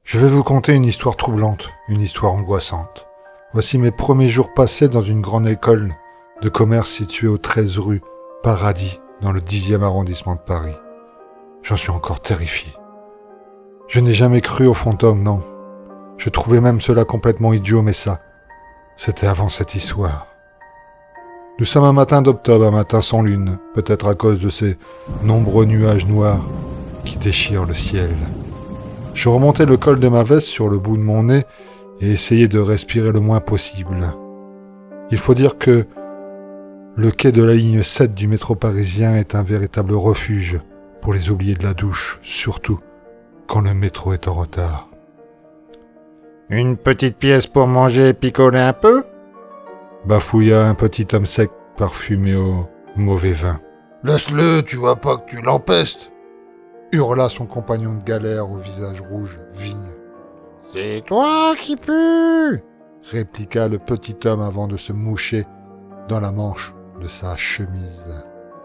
Je vais vous conter une histoire troublante, une histoire angoissante. Voici mes premiers jours passés dans une grande école de commerce située au 13 rue Paradis, dans le 10e arrondissement de Paris. J'en suis encore terrifié. Je n'ai jamais cru aux fantômes, non. Je trouvais même cela complètement idiot, mais ça, c'était avant cette histoire. Nous sommes un matin d'octobre, un matin sans lune, peut-être à cause de ces nombreux nuages noirs qui déchirent le ciel. Je remontais le col de ma veste sur le bout de mon nez et essayais de respirer le moins possible. Il faut dire que le quai de la ligne 7 du métro parisien est un véritable refuge pour les oubliés de la douche, surtout quand le métro est en retard. Une petite pièce pour manger et picoler un peu ? Bafouilla un petit homme sec parfumé au mauvais vin. « Laisse-le, tu vois pas que tu l'empestes !» Hurla son compagnon de galère au visage rouge, Vigne. « C'est toi qui pues !» répliqua le petit homme avant de se moucher dans la manche de sa chemise.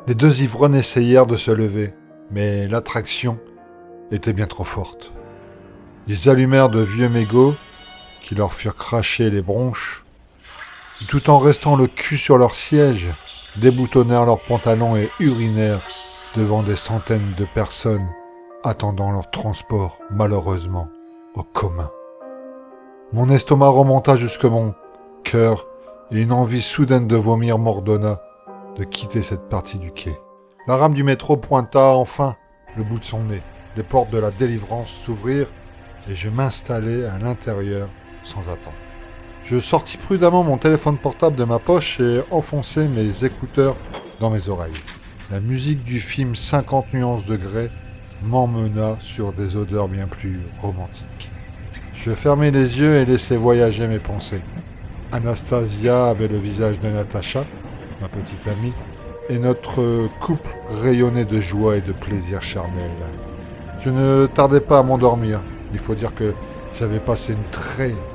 Les deux ivrognes essayèrent de se lever, mais l'attraction était bien trop forte. Ils allumèrent de vieux mégots qui leur firent cracher les bronches, et tout en restant le cul sur leur siège, déboutonnèrent leurs pantalons et urinèrent devant des centaines de personnes attendant leur transport, malheureusement, au commun. Mon estomac remonta jusque mon cœur et une envie soudaine de vomir m'ordonna de quitter cette partie du quai. La rame du métro pointa enfin le bout de son nez. Les portes de la délivrance s'ouvrirent et je m'installai à l'intérieur sans attendre. Je sortis prudemment mon téléphone portable de ma poche et enfonçai mes écouteurs dans mes oreilles. La musique du film 50 nuances de Grey m'emmena sur des odeurs bien plus romantiques. Je fermai les yeux et laissai voyager mes pensées. Anastasia avait le visage de Natacha, ma petite amie, et notre couple rayonnait de joie et de plaisir charnel. Je ne tardais pas à m'endormir. Il faut dire que j'avais passé une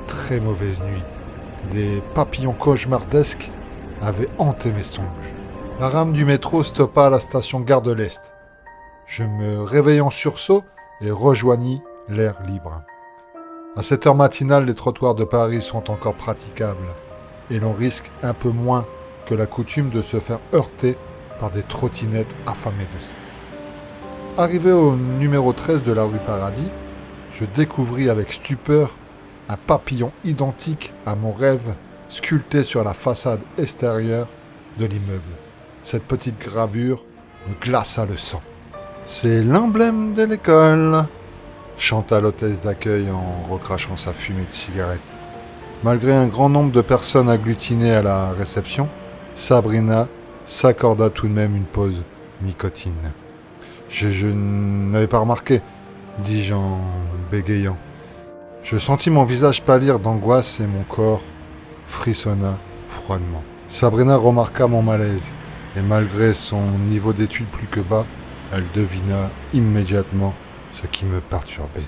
très mauvaise nuit. Des papillons cauchemardesques avaient hanté mes songes. La rame du métro stoppa à la station Gare de l'Est. Je me réveillai en sursaut et rejoignis l'air libre. À cette heure matinale, les trottoirs de Paris sont encore praticables et l'on risque un peu moins que la coutume de se faire heurter par des trottinettes affamées de sang. Arrivé au numéro 13 de la rue Paradis, je découvris avec stupeur un papillon identique à mon rêve sculpté sur la façade extérieure de l'immeuble. Cette petite gravure me glaça le sang. « C'est l'emblème de l'école !» chanta l'hôtesse d'accueil en recrachant sa fumée de cigarette. Malgré un grand nombre de personnes agglutinées à la réception, Sabrina s'accorda tout de même une pause nicotine. Je n'avais pas remarqué, dis-je en bégayant. Je sentis mon visage pâlir d'angoisse et mon corps frissonna froidement. Sabrina remarqua mon malaise, et malgré son niveau d'études plus que bas, elle devina immédiatement ce qui me perturbait.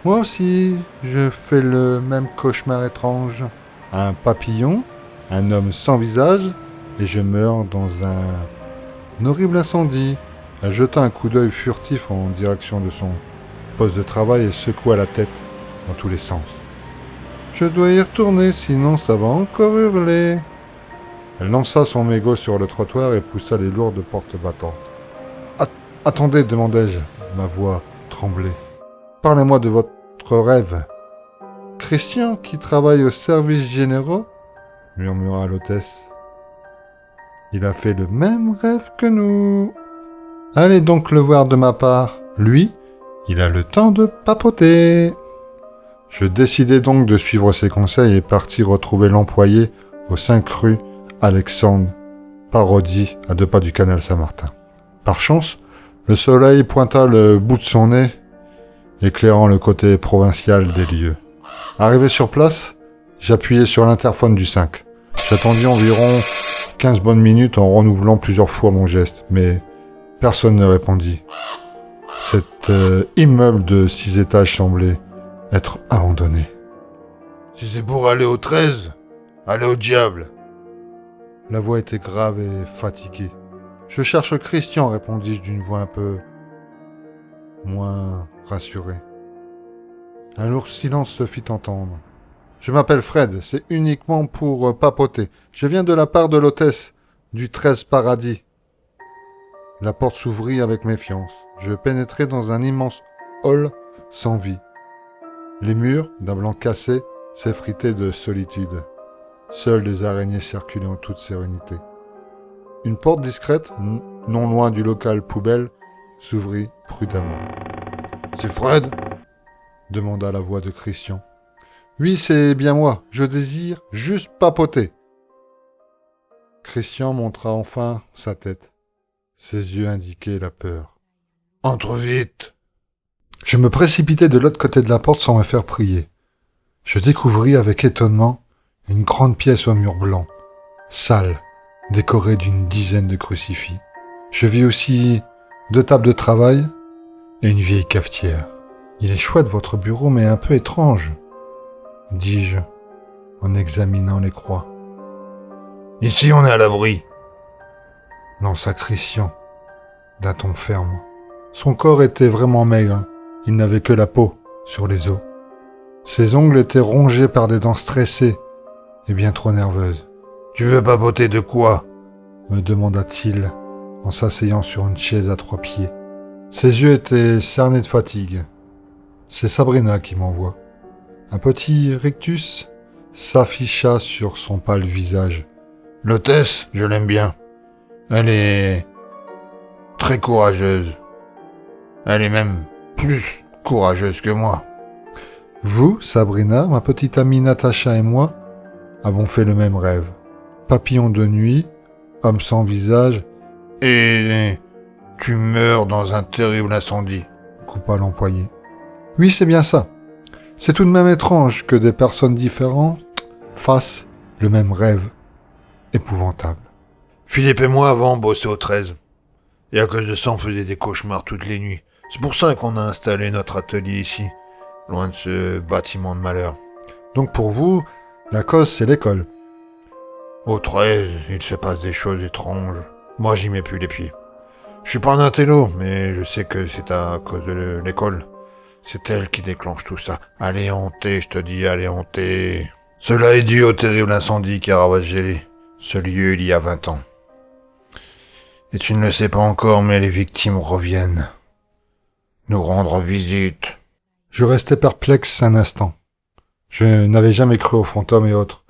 Moi aussi, je fais le même cauchemar étrange. Un papillon, un homme sans visage, et je meurs dans un horrible incendie. Elle jeta un coup d'œil furtif en direction de son poste de travail et secoua la tête dans tous les sens. Je dois y retourner, sinon ça va encore hurler. Elle lança son mégot sur le trottoir et poussa les lourdes portes battantes. Attendez, demandai-je, ma voix tremblait. Parlez-moi de votre rêve. Christian, qui travaille aux services généraux, murmura l'hôtesse. Il a fait le même rêve que nous. Allez donc le voir de ma part. Lui, il a le temps de papoter. Je décidai donc de suivre ses conseils et partis retrouver l'employé aux 5 rue Alexandre Parodi, à 2 pas du canal Saint-Martin. Par chance, le soleil pointa le bout de son nez, éclairant le côté provincial des lieux. Arrivé sur place, j'appuyai sur l'interphone du 5. J'attendis environ 15 bonnes minutes en renouvelant plusieurs fois mon geste, mais personne ne répondit. Cet immeuble de 6 étages semblait être abandonné. Si c'est pour aller au 13, allez au diable. La voix était grave et fatiguée. Je cherche Christian, répondis-je d'une voix un peu moins rassurée. Un lourd silence se fit entendre. Je m'appelle Fred, c'est uniquement pour papoter. Je viens de la part de l'hôtesse du 13 Paradis. La porte s'ouvrit avec méfiance. Je pénétrai dans un immense hall sans vie. Les murs, d'un blanc cassé, s'effritaient de solitude. Seules des araignées circulaient en toute sérénité. Une porte discrète, non loin du local poubelle, s'ouvrit prudemment. « C'est Fred ?» demanda la voix de Christian. « Oui, c'est bien moi. Je désire juste papoter. » Christian montra enfin sa tête. Ses yeux indiquaient la peur. « Entre vite !» Je me précipitai de l'autre côté de la porte sans me faire prier. Je découvris avec étonnement une grande pièce au mur blanc, sale, décorée d'une dizaine de crucifix. Je vis aussi 2 tables de travail et une vieille cafetière. « Il est chouette votre bureau, mais un peu étrange, » dis-je en examinant les croix. « Ici, on est à l'abri !» lança Christian d'un ton ferme. Son corps était vraiment maigre, il n'avait que la peau sur les os. Ses ongles étaient rongés par des dents stressées et bien trop nerveuses. « Tu veux papoter de quoi ?» me demanda-t-il en s'asseyant sur une chaise à 3 pieds. Ses yeux étaient cernés de fatigue. C'est Sabrina qui m'envoie. Un petit rictus s'afficha sur son pâle visage. « L'hôtesse, je l'aime bien. Elle est très courageuse. Elle est même plus courageuse que moi. » Vous, Sabrina, ma petite amie Natacha et moi avons fait le même rêve. Papillon de nuit, homme sans visage. « Et tu meurs dans un terrible incendie. » coupa l'employé. Oui, c'est bien ça. C'est tout de même étrange que des personnes différentes fassent le même rêve épouvantable. Philippe et moi, avant, on bossait au 13. Et à cause de ça, on faisait des cauchemars toutes les nuits. C'est pour ça qu'on a installé notre atelier ici, loin de ce bâtiment de malheur. Donc pour vous, la cause, c'est l'école. Au 13, il se passe des choses étranges. Moi, j'y mets plus les pieds. Je suis pas un intello, mais je sais que c'est à cause de l'école. C'est elle qui déclenche tout ça. Allez hanter, je te dis, allez hanter. Cela est dû au terrible incendie qui a ravagé ce lieu il y a 20 ans. Et tu ne le sais pas encore, mais les victimes reviennent nous rendre visite. Je restais perplexe un instant. Je n'avais jamais cru aux fantômes et autres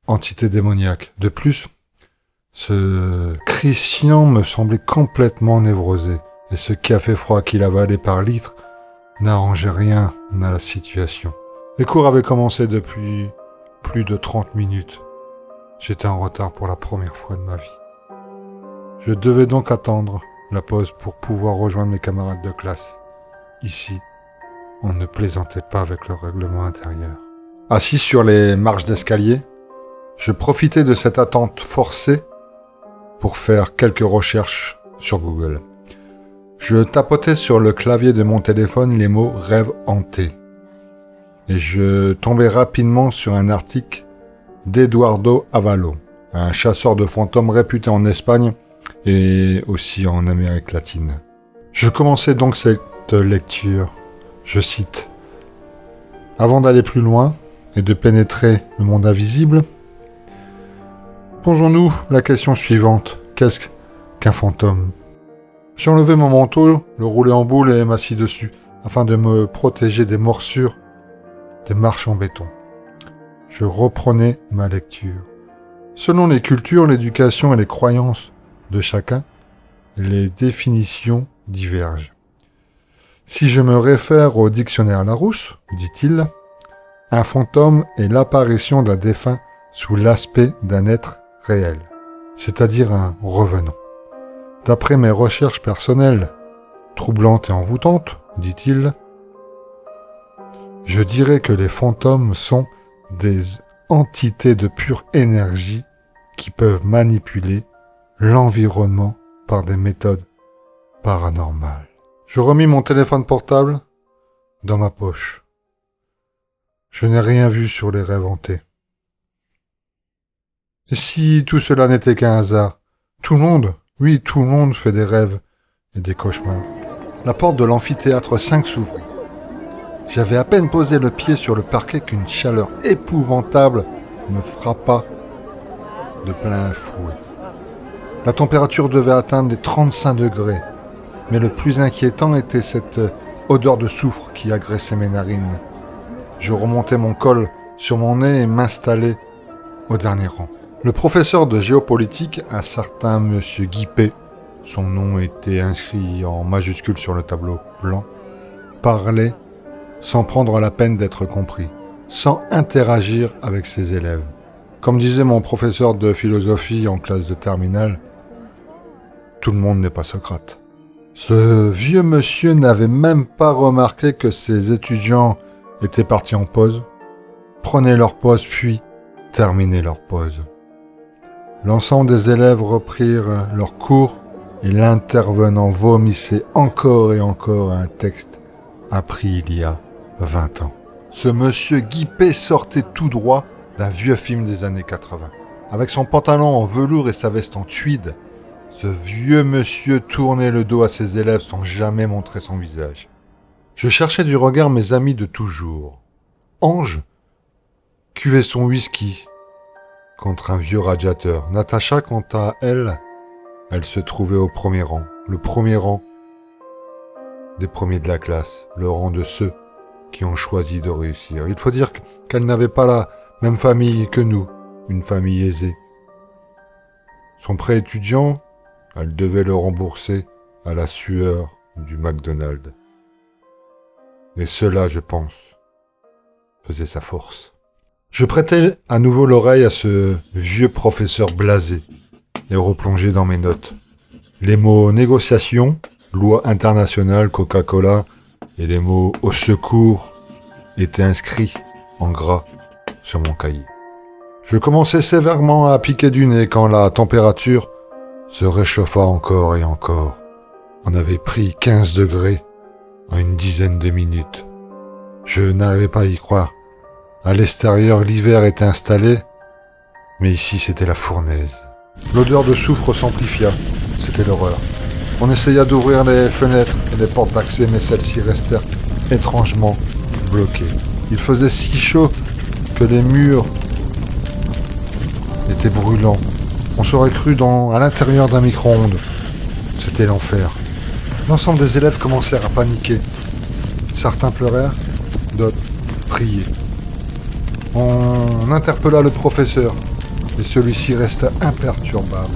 entités démoniaques. De plus, ce Christian me semblait complètement névrosé, et ce café froid qu'il avalait par litre n'arrangeait rien à la situation. Les cours avaient commencé depuis plus de 30 minutes. J'étais en retard pour la première fois de ma vie. Je devais donc attendre la pause pour pouvoir rejoindre mes camarades de classe. Ici, on ne plaisantait pas avec le règlement intérieur. Assis sur les marches d'escalier, je profitais de cette attente forcée pour faire quelques recherches sur Google. Je tapotais sur le clavier de mon téléphone les mots « rêve hanté » et je tombais rapidement sur un article d'Eduardo Avalo, un chasseur de fantômes réputé en Espagne et aussi en Amérique latine. Je commençais donc cette lecture, je cite, « Avant d'aller plus loin et de pénétrer le monde invisible, posons-nous la question suivante, qu'est-ce qu'un fantôme ?» J'ai enlevé mon manteau, le roulé en boule et m'assis dessus, afin de me protéger des morsures des marches en béton. Je reprenais ma lecture. Selon les cultures, l'éducation et les croyances de chacun, les définitions divergent. Si je me réfère au dictionnaire Larousse, dit-il, un fantôme est l'apparition d'un défunt sous l'aspect d'un être réel, c'est-à-dire un revenant. D'après mes recherches personnelles, troublantes et envoûtantes, dit-il, je dirais que les fantômes sont des entités de pure énergie qui peuvent manipuler l'environnement par des méthodes paranormales. Je remis mon téléphone portable dans ma poche. Je n'ai rien vu sur les rêves hantés. Et si tout cela n'était qu'un hasard, tout le monde, oui, tout le monde fait des rêves et des cauchemars. La porte de l'amphithéâtre 5 s'ouvrit. J'avais à peine posé le pied sur le parquet qu'une chaleur épouvantable me frappa de plein fouet. La température devait atteindre les 35 degrés, mais le plus inquiétant était cette odeur de soufre qui agressait mes narines. Je remontais mon col sur mon nez et m'installais au dernier rang. Le professeur de géopolitique, un certain monsieur Guipé, son nom était inscrit en majuscule sur le tableau blanc, parlait sans prendre la peine d'être compris, sans interagir avec ses élèves. Comme disait mon professeur de philosophie en classe de terminale, tout le monde n'est pas Socrate. Ce vieux monsieur n'avait même pas remarqué que ses étudiants étaient partis en pause, prenaient leur pause puis terminaient leur pause. L'ensemble des élèves reprirent leur cours et l'intervenant vomissait encore et encore un texte appris il y a 20 ans. Ce monsieur Guipé sortait tout droit d'un vieux film des années 80. Avec son pantalon en velours et sa veste en tweed, ce vieux monsieur tournait le dos à ses élèves sans jamais montrer son visage. Je cherchais du regard mes amis de toujours. Ange cuvait son whisky contre un vieux radiateur. Natacha, quant à elle, elle se trouvait au premier rang. Le premier rang des premiers de la classe. Le rang de ceux qui ont choisi de réussir. Il faut dire qu'elle n'avait pas la même famille que nous, une famille aisée. Son prêt étudiant, elle devait le rembourser à la sueur du McDonald's. Et cela, je pense, faisait sa force. Je prêtai à nouveau l'oreille à ce vieux professeur blasé et replongeai dans mes notes. Les mots négociation, loi internationale, Coca-Cola et les mots au secours étaient inscrits en gras sur mon cahier. Je commençais sévèrement à piquer du nez quand la température se réchauffa encore et encore. On avait pris 15 degrés en une dizaine de minutes. Je n'arrivais pas à y croire. À l'extérieur, l'hiver était installé, mais ici, c'était la fournaise. L'odeur de soufre s'amplifia. C'était l'horreur. On essaya d'ouvrir les fenêtres et les portes d'accès, mais celles-ci restèrent étrangement bloquées. Il faisait si chaud que les murs étaient brûlants. On serait cru à l'intérieur d'un micro-ondes. C'était l'enfer. L'ensemble des élèves commencèrent à paniquer. Certains pleurèrent, d'autres priaient. On interpella le professeur, et celui-ci resta imperturbable.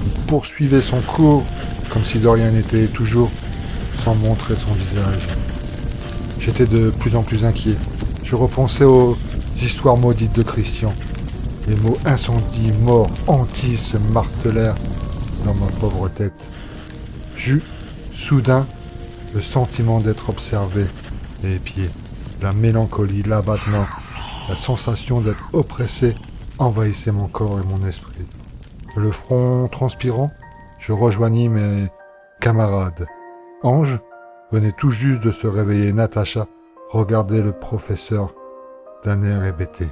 Il poursuivait son cours comme si de rien n'était, toujours sans montrer son visage. J'étais de plus en plus inquiet. Je repensais aux histoires maudites de Christian. Les mots incendie, mort, hantise se martelèrent dans ma pauvre tête. J'eus soudain le sentiment d'être observé, les pieds, la mélancolie, l'abattement, la sensation d'être oppressé envahissait mon corps et mon esprit. Le front transpirant, je rejoignis mes camarades. Ange venait tout juste de se réveiller. Natacha regardait le professeur d'un air hébété.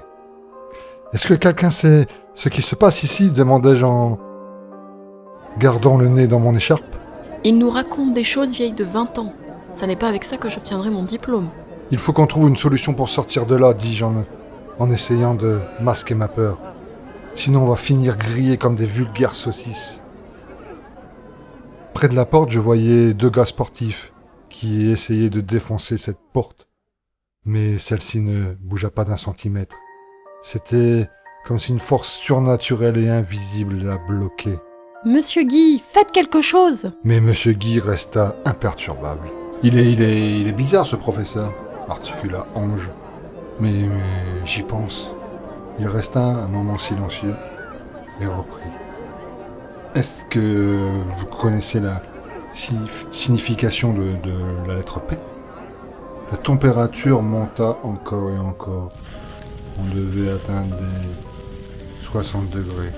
« Est-ce que quelqu'un sait ce qui se passe ici ?» demandai-je en gardant le nez dans mon écharpe. Il nous raconte des choses vieilles de 20 ans. Ça n'est pas avec ça que j'obtiendrai mon diplôme. « Il faut qu'on trouve une solution pour sortir de là, dis-je en essayant de masquer ma peur. Sinon on va finir grillés comme des vulgaires saucisses. » Près de la porte, je voyais 2 gars sportifs qui essayaient de défoncer cette porte. Mais celle-ci ne bougea pas d'un centimètre. C'était comme si une force surnaturelle et invisible la bloquait. « Monsieur Guy, faites quelque chose !» Mais Monsieur Guy resta imperturbable. Il est bizarre ce professeur, articula Ange. Mais j'y pense. Il resta un moment silencieux et reprit. Est-ce que vous connaissez la signification de la lettre P ? La température monta encore et encore. On devait atteindre les 60 degrés.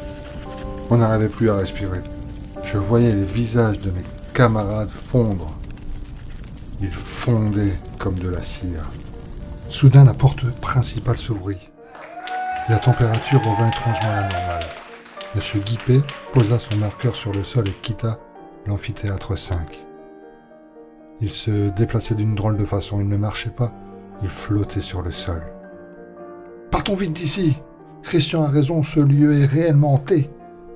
On n'arrivait plus à respirer. Je voyais les visages de mes camarades fondre. Ils fondaient comme de la cire. Soudain, la porte principale s'ouvrit. La température revint étrangement à la normale. Monsieur Guipé posa son marqueur sur le sol et quitta l'amphithéâtre 5. Il se déplaçait d'une drôle de façon. Il ne marchait pas, Il flottait sur le sol. « Partons vite d'ici. Christian a raison, ce lieu est réellement hanté,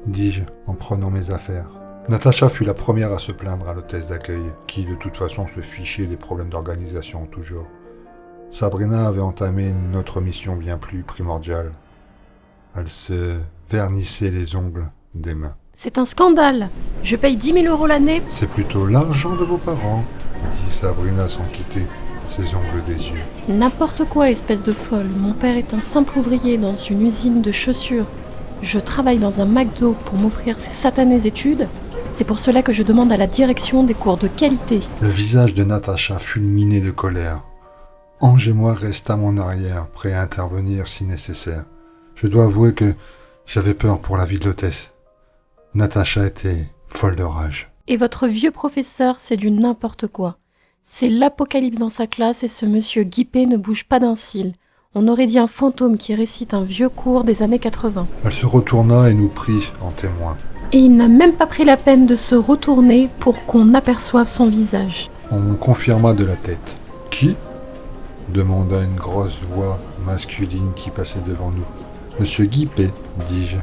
dis-je en prenant mes affaires. Natacha fut la première à se plaindre à l'hôtesse d'accueil, qui de toute façon se fichait des problèmes d'organisation en tout genre. Sabrina avait entamé une autre mission bien plus primordiale. Elle se vernissait les ongles des mains. C'est un scandale. Je paye 10 000 € l'année. C'est plutôt l'argent de vos parents, dit Sabrina sans quitter ses ongles des yeux. N'importe quoi, espèce de folle. Mon père est un simple ouvrier dans une usine de chaussures. Je travaille dans un McDo pour m'offrir ces satanées études. C'est pour cela que je demande à la direction des cours de qualité. Le visage de Natacha fulminait de colère. Ange et moi restâmes en arrière, prêts à intervenir si nécessaire. Je dois avouer que j'avais peur pour la vie de l'hôtesse. Natacha était folle de rage. Et votre vieux professeur, c'est du n'importe quoi. C'est l'apocalypse dans sa classe et ce monsieur Guipé ne bouge pas d'un cil. On aurait dit un fantôme qui récite un vieux cours des années 80. Elle se retourna et nous prit en témoin. Et il n'a même pas pris la peine de se retourner pour qu'on aperçoive son visage. On confirma de la tête. « Qui ?» demanda une grosse voix masculine qui passait devant nous. « Monsieur Guipé, dis-je. »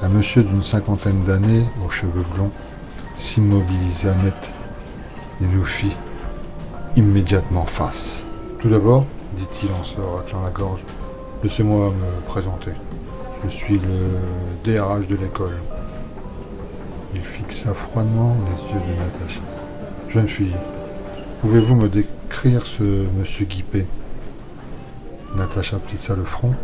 Un monsieur d'une cinquantaine d'années, aux cheveux blonds, s'immobilisa net et nous fit immédiatement face. « Tout d'abord, dit-il en se raclant la gorge, laissez-moi me présenter. Je suis le DRH de l'école. » Il fixa froidement les yeux de Natacha. « Jeune fille, pouvez-vous me décrire ce monsieur Guipé ?» Natacha plissa le front.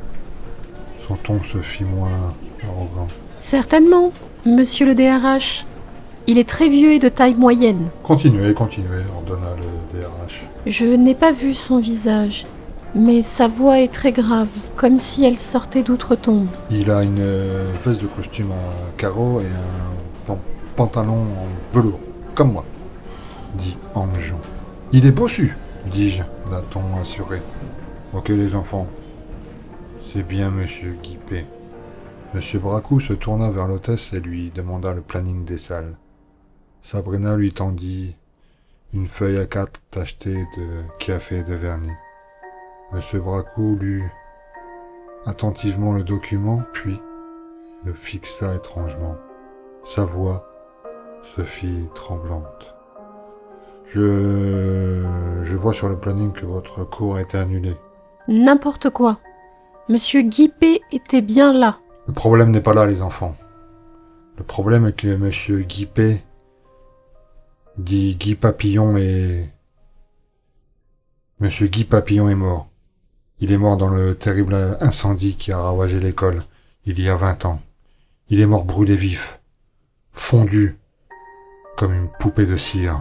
Son ton se fit moins arrogant. « Certainement, monsieur le DRH. Il est très vieux et de taille moyenne. » « Continuez, ordonna le DRH. Je n'ai pas vu son visage, mais sa voix est très grave, comme si elle sortait d'outre-tombe. Il a une veste de costume à carreaux et un pantalon en velours, comme moi, dit Ange. « Il est bossu, dis-je d'un ton assuré. Ok les enfants, c'est bien monsieur Guipé. » Monsieur Bracou se tourna vers l'hôtesse et lui demanda le planning des salles. Sabrina lui tendit une feuille A4 tachetée de café et de vernis. Monsieur Bracou lut attentivement le document, puis le fixa étrangement. Sa voix se fit tremblante. Je vois sur le planning que votre cours a été annulé. N'importe quoi. Monsieur Guipé était bien là. Le problème n'est pas là, les enfants. Le problème est que monsieur Guipé, dit Guy Papillon, Monsieur Guy Papillon est mort. Il est mort dans le terrible incendie qui a ravagé l'école il y a 20 ans. Il est mort brûlé vif, fondu comme une poupée de cire.